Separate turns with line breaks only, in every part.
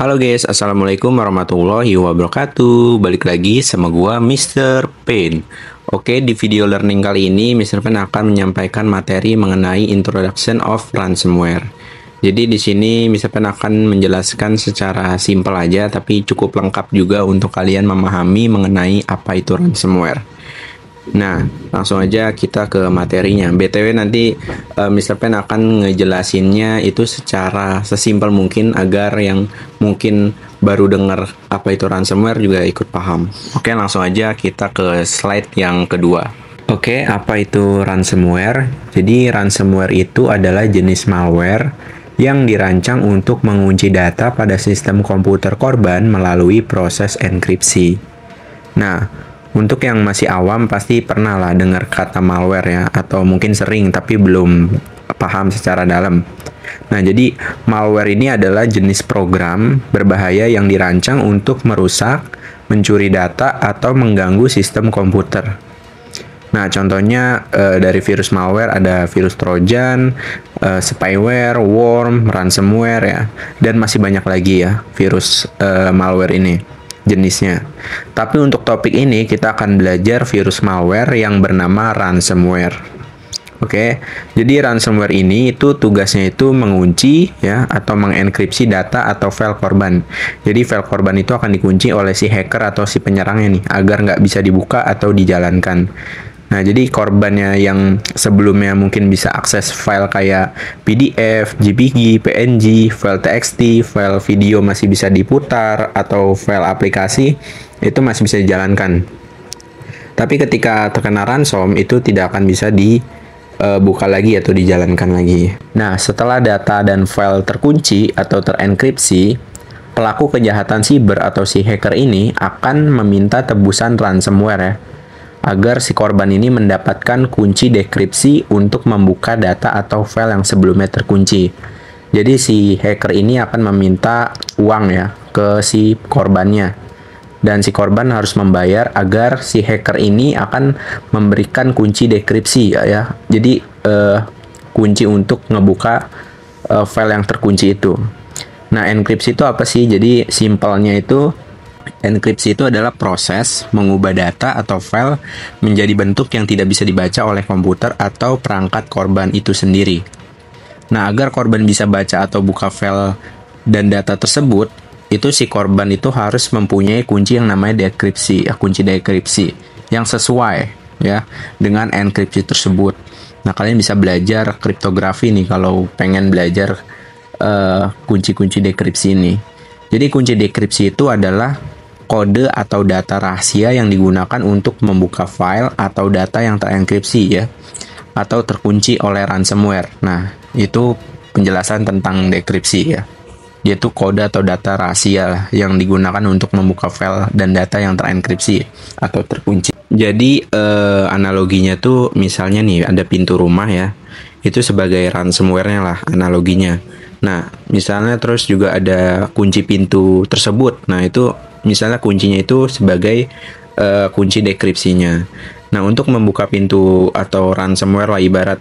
Halo guys, Assalamualaikum warahmatullahi wabarakatuh. Balik lagi sama gua Mr. Pain. Oke, di video learning kali ini Mr. Pain akan menyampaikan materi mengenai Introduction of Ransomware. Jadi di sini Mr. Pain akan menjelaskan secara simpel aja tapi cukup lengkap juga untuk kalian memahami mengenai apa itu ransomware. Nah, langsung aja kita ke materinya. BTW nanti Mr. Pen akan ngejelasinnya itu secara sesimpel mungkin agar yang mungkin baru dengar apa itu ransomware juga ikut paham. Oke, langsung aja kita ke slide yang kedua. Oke, apa itu ransomware? Jadi ransomware itu adalah jenis malware yang dirancang untuk mengunci data pada sistem komputer korban melalui proses enkripsi. Nah, untuk yang masih awam pasti pernah lah dengar kata malware ya, atau mungkin sering tapi belum paham secara dalam. Nah, jadi malware ini adalah jenis program berbahaya yang dirancang untuk merusak, mencuri data, atau mengganggu sistem komputer. Nah, contohnya dari virus malware ada virus Trojan, spyware, worm, ransomware ya, dan masih banyak lagi ya virus malware ini jenisnya. Tapi untuk topik ini kita akan belajar virus malware yang bernama ransomware. Oke, jadi ransomware ini itu tugasnya itu mengunci ya atau mengenkripsi data atau file korban. Jadi file korban itu akan dikunci oleh si hacker atau si penyerangnya nih agar nggak bisa dibuka atau dijalankan. Nah, jadi korbannya yang sebelumnya mungkin bisa akses file kayak PDF, JPG, PNG, file TXT, file video masih bisa diputar, atau file aplikasi, itu masih bisa dijalankan. Tapi ketika terkena ransom, itu tidak akan bisa dibuka lagi atau dijalankan lagi. Nah, setelah data dan file terkunci atau terenkripsi, pelaku kejahatan siber atau si hacker ini akan meminta tebusan ransomware ya, agar si korban ini mendapatkan kunci dekripsi untuk membuka data atau file yang sebelumnya terkunci. Jadi si hacker ini akan meminta uang ya ke si korbannya. Dan si korban harus membayar agar si hacker ini akan memberikan kunci dekripsi ya. Jadi kunci untuk ngebuka file yang terkunci itu. Nah, enkripsi itu apa sih? Jadi simpelnya itu enkripsi itu adalah proses mengubah data atau file menjadi bentuk yang tidak bisa dibaca oleh komputer atau perangkat korban itu sendiri. Nah, agar korban bisa baca atau buka file dan data tersebut, itu si korban itu harus mempunyai kunci yang namanya dekripsi, kunci dekripsi yang sesuai ya dengan enkripsi tersebut. Nah, kalian bisa belajar kriptografi nih kalau pengen belajar kunci-kunci dekripsi ini. Jadi kunci dekripsi itu adalah kode atau data rahasia yang digunakan untuk membuka file atau data yang terenkripsi ya, atau terkunci oleh ransomware. Nah, itu penjelasan tentang dekripsi ya. Yaitu kode atau data rahasia yang digunakan untuk membuka file dan data yang terenkripsi atau terkunci. Jadi analoginya tuh misalnya nih ada pintu rumah ya, itu sebagai ransomware-nya lah analoginya. Nah, misalnya terus juga ada kunci pintu tersebut. Nah, itu misalnya kuncinya itu sebagai kunci dekripsinya. Nah, untuk membuka pintu atau ransomware lah ibarat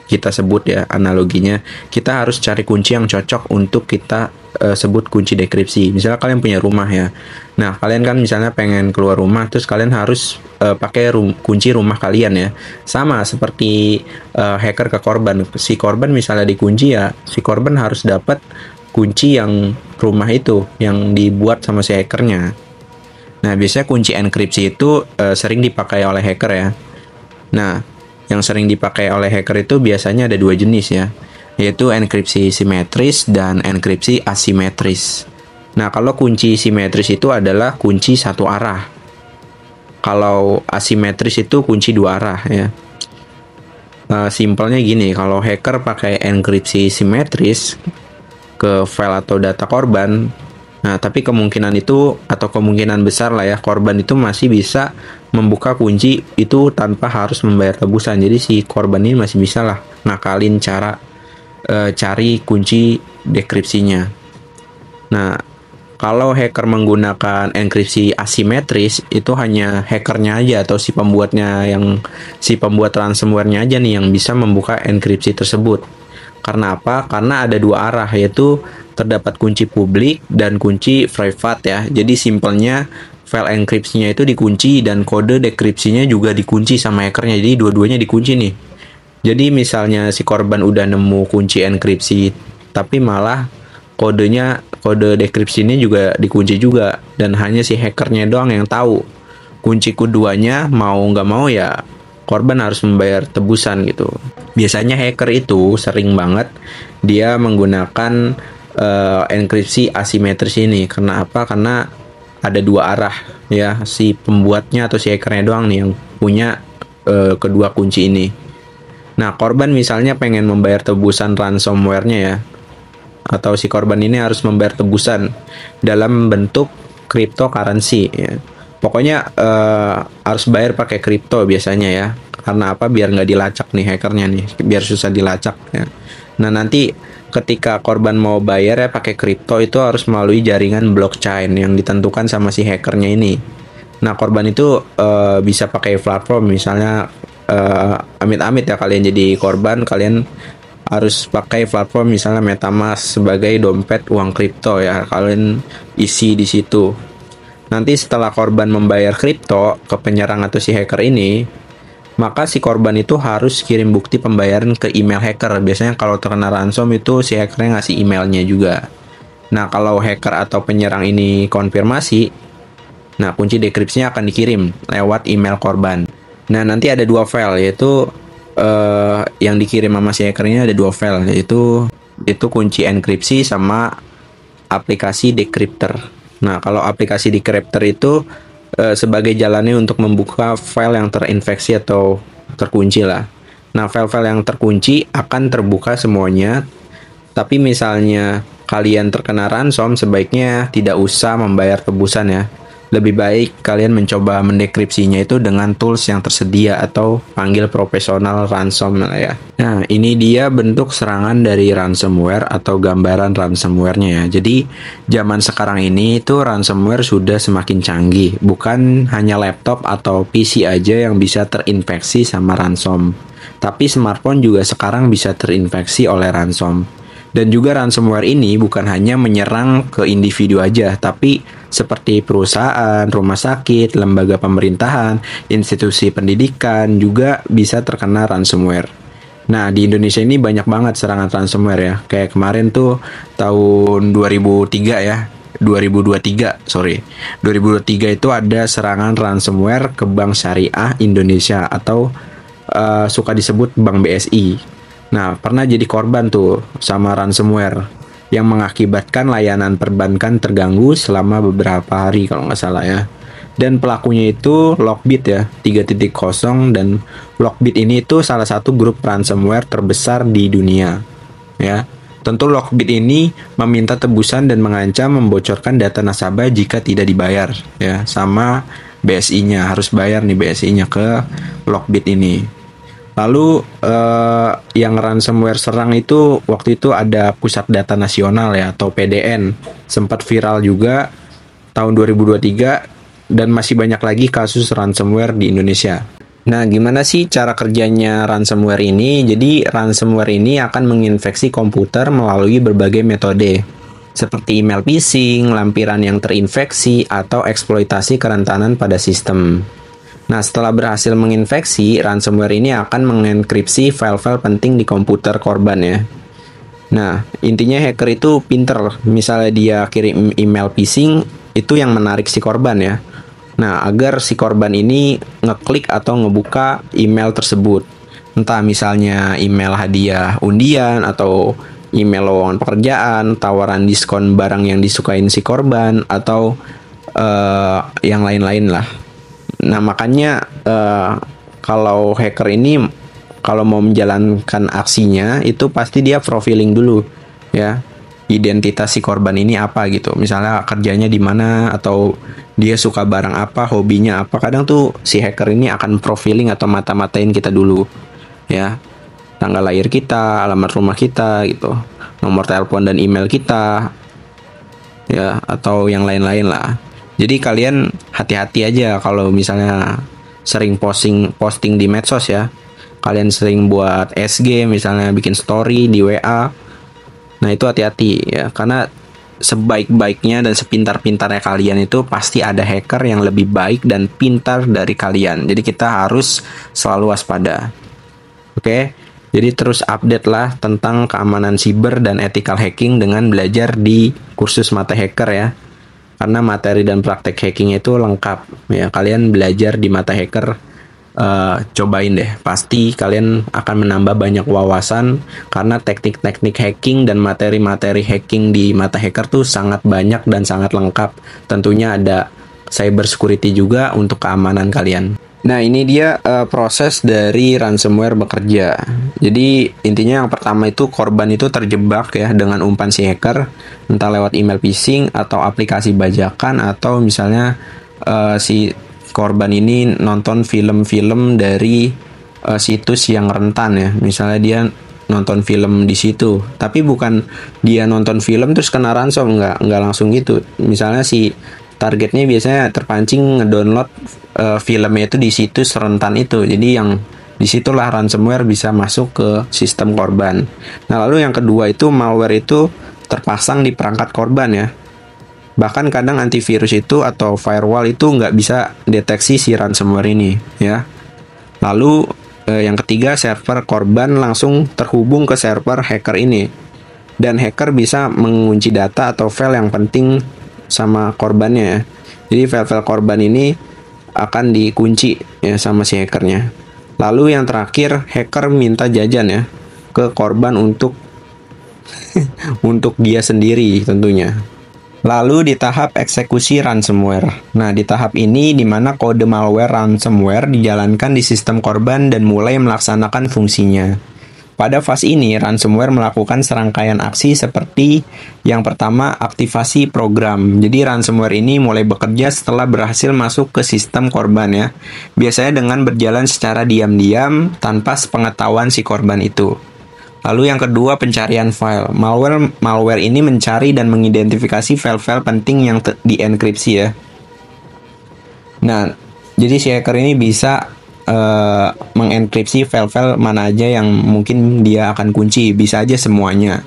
kita sebut ya analoginya, kita harus cari kunci yang cocok untuk kita sebut kunci dekripsi. Misalnya kalian punya rumah ya. Nah, kalian kan misalnya pengen keluar rumah, terus kalian harus pakai kunci rumah kalian ya. Sama seperti hacker ke korban. Si korban misalnya dikunci ya, si korban harus dapat kunci yang rumah itu yang dibuat sama si hackernya. Nah, biasanya kunci enkripsi itu sering dipakai oleh hacker ya. Nah, yang sering dipakai oleh hacker itu biasanya ada dua jenis ya, yaitu enkripsi simetris dan enkripsi asimetris. Nah, kalau kunci simetris itu adalah kunci satu arah. Kalau asimetris itu kunci dua arah ya. Simpelnya gini, kalau hacker pakai enkripsi simetris ke file atau data korban, nah tapi kemungkinan itu atau kemungkinan besar lah ya korban itu masih bisa membuka kunci itu tanpa harus membayar tebusan. Jadi si korban ini masih bisa lah ngakalin cara cari kunci dekripsinya. Nah, kalau hacker menggunakan enkripsi asimetris itu hanya hackernya aja atau si pembuat ransomware-nya aja nih yang bisa membuka enkripsi tersebut. Karena apa? Karena ada dua arah, yaitu terdapat kunci publik dan kunci private ya. Jadi simpelnya file enkripsinya itu dikunci dan kode dekripsinya juga dikunci sama hackernya. Jadi dua-duanya dikunci nih. Jadi misalnya si korban udah nemu kunci enkripsi, tapi malah kode dekripsinya juga dikunci juga, dan hanya si hackernya doang yang tahu kunci keduanya. Mau nggak mau ya korban harus membayar tebusan gitu. Biasanya hacker itu sering banget dia menggunakan enkripsi asimetris ini. Karena apa? Karena ada dua arah ya, si pembuatnya atau si hackernya doang nih yang punya kedua kunci ini. Nah, korban misalnya pengen membayar tebusan ransomware-nya ya, atau si korban ini harus membayar tebusan dalam bentuk cryptocurrency ya. Pokoknya harus bayar pakai kripto biasanya ya. Karena apa? Biar nggak dilacak nih hackernya nih, biar susah dilacak ya. Nah, nanti ketika korban mau bayar ya pakai kripto, itu harus melalui jaringan blockchain yang ditentukan sama si hackernya ini. Nah, korban itu bisa pakai platform, misalnya amit-amit ya kalian jadi korban, kalian harus pakai platform misalnya MetaMask sebagai dompet uang kripto ya, kalian isi di situ. Nanti setelah korban membayar kripto ke penyerang atau si hacker ini, maka si korban itu harus kirim bukti pembayaran ke email hacker. Biasanya kalau terkena ransom itu si hackernya ngasih emailnya juga. Nah, kalau hacker atau penyerang ini konfirmasi, nah kunci dekripsinya akan dikirim lewat email korban. Nah, nanti ada dua file, yaitu yang dikirim sama si hackernya ada dua file, yaitu kunci enkripsi sama aplikasi decryptor. Nah, kalau aplikasi decryptor itu sebagai jalannya untuk membuka file yang terinfeksi atau terkunci lah. Nah, file-file yang terkunci akan terbuka semuanya. Tapi misalnya kalian terkena ransom, sebaiknya tidak usah membayar tebusan ya. Lebih baik kalian mencoba mendekripsinya itu dengan tools yang tersedia atau panggil profesional ransom ya. Nah, ini dia bentuk serangan dari ransomware atau gambaran ransomware-nya ya. Jadi, zaman sekarang ini itu ransomware sudah semakin canggih. Bukan hanya laptop atau PC aja yang bisa terinfeksi sama ransom. Tapi smartphone juga sekarang bisa terinfeksi oleh ransom. Dan juga ransomware ini bukan hanya menyerang ke individu aja, tapi seperti perusahaan, rumah sakit, lembaga pemerintahan, institusi pendidikan juga bisa terkena ransomware. Nah, di Indonesia ini banyak banget serangan ransomware ya. Kayak kemarin tuh tahun 2003 ya. 2023 itu ada serangan ransomware ke Bank Syariah Indonesia atau suka disebut Bank BSI. Nah, pernah jadi korban tuh sama ransomware yang mengakibatkan layanan perbankan terganggu selama beberapa hari kalau nggak salah ya. Dan pelakunya itu Lockbit ya, 3.0, dan Lockbit ini itu salah satu grup ransomware terbesar di dunia ya. Tentu Lockbit ini meminta tebusan dan mengancam membocorkan data nasabah jika tidak dibayar ya, sama BSI-nya, harus bayar nih BSI-nya ke Lockbit ini. Lalu yang ransomware serang itu waktu itu ada Pusat Data Nasional ya atau PDN, sempat viral juga tahun 2023, dan masih banyak lagi kasus ransomware di Indonesia. Nah, gimana sih cara kerjanya ransomware ini? Jadi ransomware ini akan menginfeksi komputer melalui berbagai metode, seperti email phishing, lampiran yang terinfeksi, atau eksploitasi kerentanan pada sistem. Nah, setelah berhasil menginfeksi, ransomware ini akan mengenkripsi file-file penting di komputer korban ya. Nah, intinya hacker itu pinter. Misalnya dia kirim email phishing, itu yang menarik si korban ya. Nah, agar si korban ini ngeklik atau ngebuka email tersebut. Entah misalnya email hadiah undian, atau email lowongan pekerjaan, tawaran diskon barang yang disukain si korban, atau yang lain-lain lah. Nah, makanya kalau hacker ini kalau mau menjalankan aksinya itu pasti dia profiling dulu ya, identitas si korban ini apa gitu. Misalnya kerjanya di mana, atau dia suka barang apa, hobinya apa. Kadang tuh si hacker ini akan profiling atau mata-matain kita dulu ya. Tanggal lahir kita, alamat rumah kita gitu, nomor telepon dan email kita ya, atau yang lain-lain lah. Jadi kalian hati-hati aja kalau misalnya sering posting di medsos ya. Kalian sering buat SG, misalnya bikin story di WA. Nah, itu hati-hati ya, karena sebaik-baiknya dan sepintar-pintarnya kalian itu pasti ada hacker yang lebih baik dan pintar dari kalian. Jadi kita harus selalu waspada. Oke. Jadi terus update lah tentang keamanan siber dan ethical hacking dengan belajar di kursus Mata Hacker ya. Karena materi dan praktek hacking itu lengkap ya. Kalian belajar di Mata Hacker, cobain deh, pasti kalian akan menambah banyak wawasan karena teknik-teknik hacking dan materi-materi hacking di Mata Hacker tuh sangat banyak dan sangat lengkap. Tentunya ada cyber security juga untuk keamanan kalian. Nah, ini dia proses dari ransomware bekerja. Jadi intinya yang pertama itu korban itu terjebak ya dengan umpan si hacker, entah lewat email phishing atau aplikasi bajakan, atau misalnya si korban ini nonton film-film dari situs yang rentan ya. Misalnya dia nonton film di situ, tapi bukan dia nonton film terus kena ransom, nggak langsung gitu. Misalnya si targetnya biasanya terpancing ngedownload filmnya itu di situs rentan itu. Jadi yang disitulah ransomware bisa masuk ke sistem korban. Nah, lalu yang kedua itu malware itu terpasang di perangkat korban ya. Bahkan kadang antivirus itu atau firewall itu nggak bisa deteksi si ransomware ini ya. Lalu yang ketiga, server korban langsung terhubung ke server hacker ini. Dan hacker bisa mengunci data atau file yang penting sama korbannya ya. Jadi file-file korban ini akan dikunci ya sama si hackernya. Lalu yang terakhir, hacker minta jajan ya ke korban untuk untuk dia sendiri tentunya. Lalu di tahap eksekusi ransomware. Nah, di tahap ini di mana kode malware ransomware dijalankan di sistem korban dan mulai melaksanakan fungsinya. Pada fase ini, ransomware melakukan serangkaian aksi seperti yang pertama, aktivasi program. Jadi ransomware ini mulai bekerja setelah berhasil masuk ke sistem korban ya. Biasanya dengan berjalan secara diam-diam tanpa sepengetahuan si korban itu. Lalu yang kedua, pencarian file. Malware ini mencari dan mengidentifikasi file-file penting yang dienkripsi ya. Nah, jadi si hacker ini bisa mengenkripsi file-file mana aja yang mungkin dia akan kunci, bisa aja semuanya.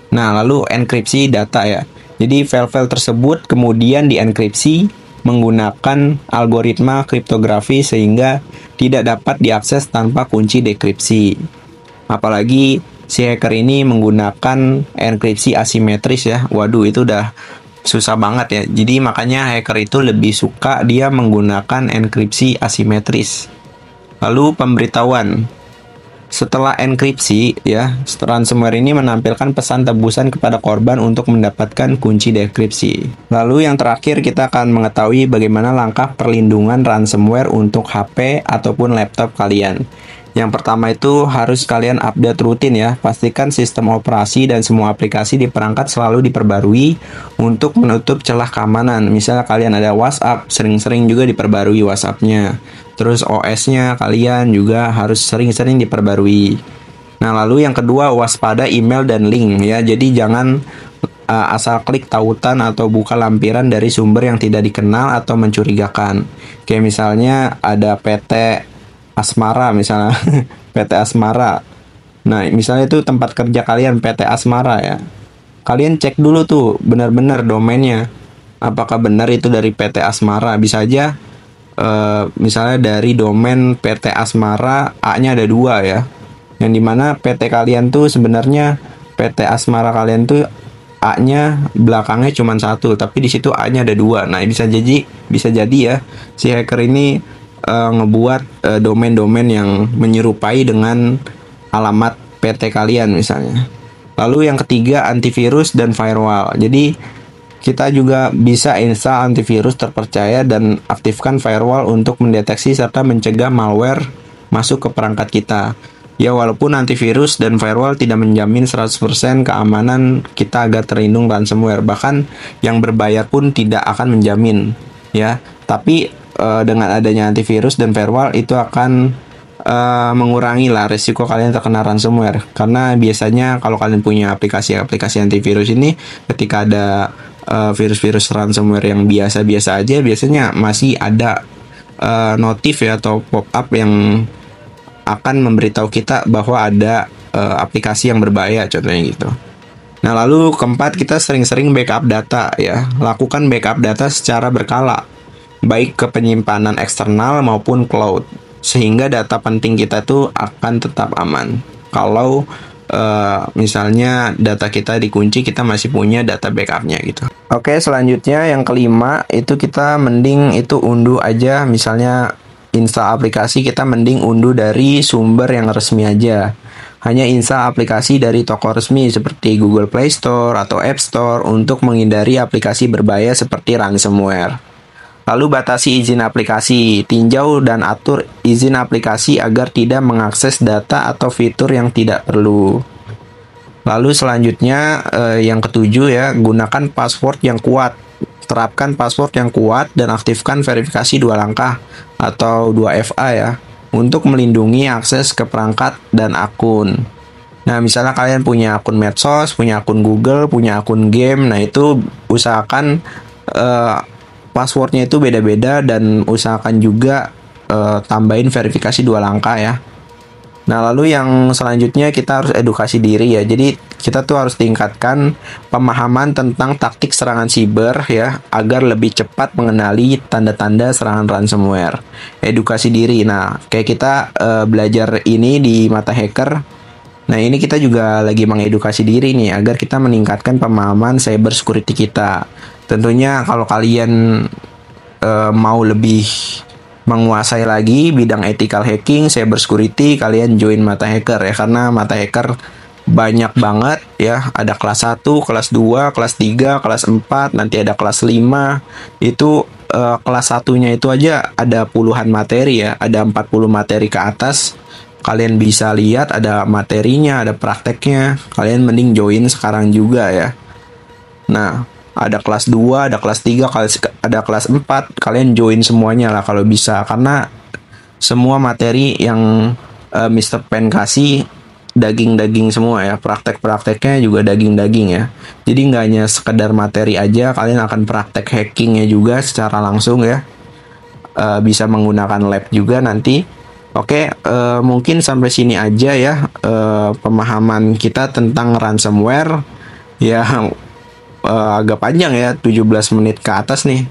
Nah, lalu enkripsi data ya. Jadi file-file tersebut kemudian dienkripsi menggunakan algoritma kriptografi sehingga tidak dapat diakses tanpa kunci dekripsi. Apalagi si hacker ini menggunakan enkripsi asimetris ya. Waduh, itu udah susah banget ya. Jadi makanya hacker itu lebih suka dia menggunakan enkripsi asimetris. Lalu pemberitahuan. Setelah enkripsi ya, ransomware ini menampilkan pesan tebusan kepada korban untuk mendapatkan kunci dekripsi. Lalu yang terakhir, kita akan mengetahui bagaimana langkah perlindungan ransomware untuk HP ataupun laptop kalian. Yang pertama itu harus kalian update rutin ya. Pastikan sistem operasi dan semua aplikasi di perangkat selalu diperbarui untuk menutup celah keamanan. Misalnya kalian ada WhatsApp, sering-sering juga diperbarui WhatsApp-nya. Terus OS-nya kalian juga harus sering-sering diperbarui. Nah, lalu yang kedua, waspada email dan link ya. Jadi jangan asal klik tautan atau buka lampiran dari sumber yang tidak dikenal atau mencurigakan. Kayak misalnya ada PT Asmara misalnya, PT Asmara. Nah, misalnya itu tempat kerja kalian PT Asmara ya. Kalian cek dulu tuh benar-benar domainnya. Apakah benar itu dari PT Asmara? Bisa aja misalnya dari domain PT Asmara A-nya ada 2 ya. Yang dimana PT kalian tuh sebenarnya PT Asmara kalian tuh A-nya belakangnya cuma 1, tapi di situ A-nya ada 2. Nah, bisa jadi ya si hacker ini ngebuat domain-domain yang menyerupai dengan alamat PT kalian misalnya. Lalu yang ketiga, antivirus dan firewall. Jadi kita juga bisa install antivirus terpercaya dan aktifkan firewall untuk mendeteksi serta mencegah malware masuk ke perangkat kita. Ya, walaupun antivirus dan firewall tidak menjamin 100% keamanan kita agar terlindung ransomware. Bahkan yang berbayar pun tidak akan menjamin ya. Tapi dengan adanya antivirus dan firewall itu akan mengurangi lah resiko kalian terkena ransomware. Karena biasanya kalau kalian punya aplikasi antivirus ini, ketika ada virus-virus ransomware yang biasa-biasa aja, biasanya masih ada notif ya atau pop-up yang akan memberitahu kita bahwa ada aplikasi yang berbahaya, contohnya gitu. Nah, lalu keempat, kita sering-sering backup data ya. Lakukan backup data secara berkala, baik ke penyimpanan eksternal maupun cloud, sehingga data penting kita tuh akan tetap aman. Kalau misalnya data kita dikunci, kita masih punya data backupnya gitu. Oke, selanjutnya yang kelima, itu kita mending itu unduh aja. Misalnya install aplikasi, kita mending unduh dari sumber yang resmi aja. Hanya install aplikasi dari toko resmi seperti Google Play Store atau App Store untuk menghindari aplikasi berbahaya seperti ransomware. Lalu batasi izin aplikasi, tinjau dan atur izin aplikasi agar tidak mengakses data atau fitur yang tidak perlu. Lalu selanjutnya yang ketujuh ya, gunakan password yang kuat. Terapkan password yang kuat dan aktifkan verifikasi 2 langkah atau 2FA ya, untuk melindungi akses ke perangkat dan akun. Nah, misalnya kalian punya akun medsos, punya akun Google, punya akun game, nah itu usahakan passwordnya itu beda-beda dan usahakan juga tambahin verifikasi 2 langkah ya. Nah, lalu yang selanjutnya kita harus edukasi diri ya. Jadi kita tuh harus tingkatkan pemahaman tentang taktik serangan siber ya, agar lebih cepat mengenali tanda-tanda serangan ransomware. Edukasi diri. Nah, kayak kita belajar ini di Mata Hacker. Nah, ini kita juga lagi mengedukasi diri nih agar kita meningkatkan pemahaman cyber security kita. Tentunya kalau kalian mau lebih menguasai lagi bidang ethical hacking, cyber security, kalian join Mata Hacker ya, karena Mata Hacker banyak banget ya. Ada kelas 1, kelas 2, kelas 3, kelas 4, nanti ada kelas 5. Itu kelas 1-nya itu aja ada puluhan materi ya, ada 40 materi ke atas. Kalian bisa lihat ada materinya, ada prakteknya. Kalian mending join sekarang juga ya. Nah, ada kelas 2, ada kelas 3, ada kelas 4. Kalian join semuanya lah kalau bisa. Karena semua materi yang Mr. Pen kasih daging-daging semua ya. Praktek-prakteknya juga daging-daging ya. Jadi nggak hanya sekedar materi aja, kalian akan praktek hackingnya juga secara langsung ya. Bisa menggunakan lab juga nanti. Oke, mungkin sampai sini aja ya pemahaman kita tentang ransomware. Ya, agak panjang ya, 17 menit ke atas nih.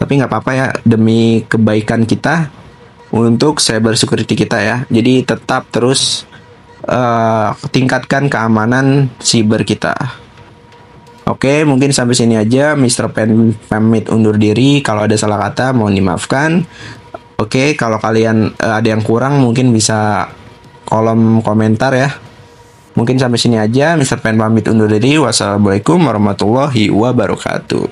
Tapi nggak apa-apa ya, demi kebaikan kita untuk cyber security kita ya. Jadi tetap terus tingkatkan keamanan siber kita. Oke, mungkin sampai sini aja. Mr. Pen pamit undur diri. Kalau ada salah kata mohon dimaafkan. Oke, kalau kalian ada yang kurang mungkin bisa kolom komentar ya. Mungkin sampai sini aja, Mr. Pen pamit undur diri. Wassalamualaikum warahmatullahi wabarakatuh.